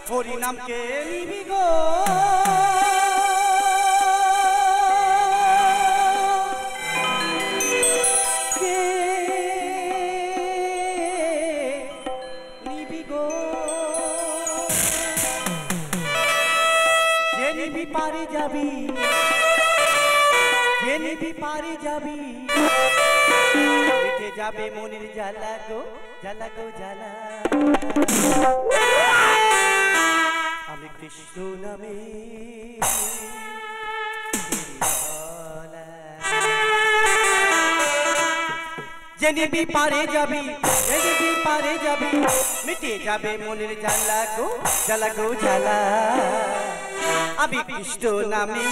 হরি নামকে নিবি গো নিবি গো যে নিবি পারি যাবি যে নিবি পারি যাবি মিটে যাবে মনের জ্বালা গো জ্বালা গো জ্বালা আমি কৃষ্ণ নামে যে নিবি পারে যাবি যে নিবি পারে যাবি মিটে যাবে মনের জ্বালা গো জ্বালা গো জ্বালা আমি কৃষ্ণ নামে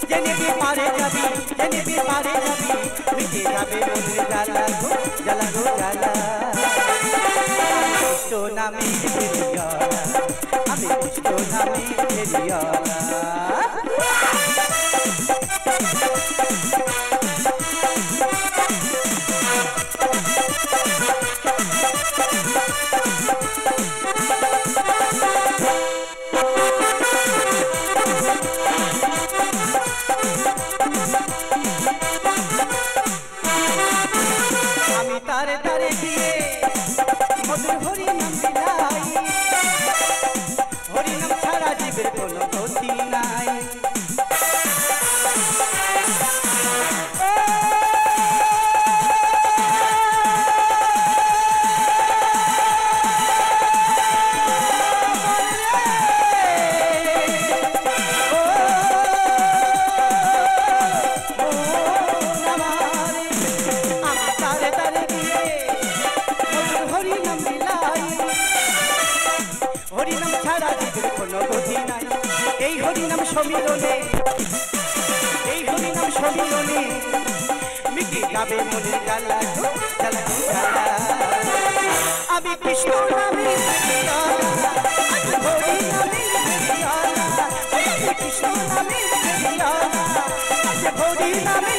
যে নিবি পারে যাবি যে নিবি পারে যাবি মিটে যাবে মনের জ্বালা গো জ্বালা গো জ্বালা কৃষ্ণ নামে আমি কৃষ্ণ নামে আমি তারে তারে দিয়ে মধুর হরি নাম বিলাই হরি নাম ছাড়া জীবের কোনো গতি নাই হরিনাম ছাড়া জীবের কোনো গতি নাই এই হরিনাম সমীরণে এই হরিনাম সমীরণে মিটে যাবে মনের জ্বালা জ্বালা জ্বালা আমি কৃষ্ণ নামে হরি নামে কৃষ্ণ নামে হরি নামে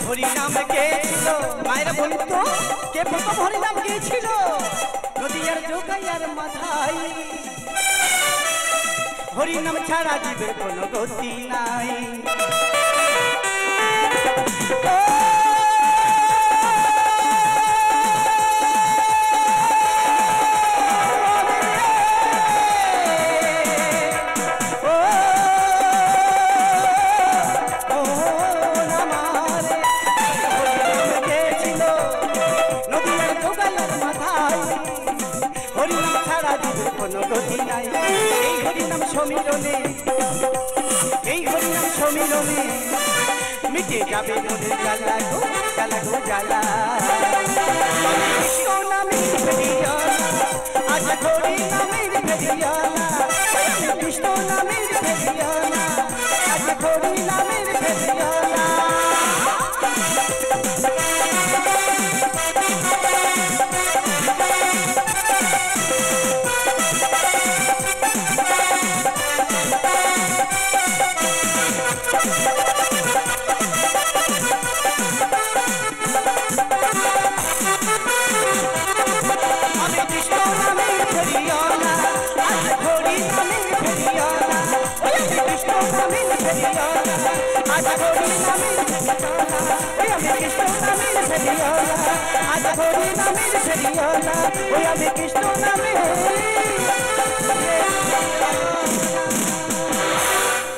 হরিনাম গেছিল মায়ের বলতো কে প্রথম হরিনাম গেছিল নদীয়ার জোগাইয়ার মাথায় হরিনাম ছাড়া জীবের কোনো গতি নাই হরিনাম ছাড়া জীবের কোনো গতি নাই এই হরিনাম সমীরণে এই হরিনাম সমীরণে মিটে যাবে মনের জ্বালা গো জ্বালা গো জ্বালা কৃষ্ণ নামের ফেরিয়ালা আজ হরি নামের ফেরিয়ালা কৃষ্ণ নামের ফেরিয়ালা আজ হরি নামের ফেরিয়ালা কৃষ্ণ নামে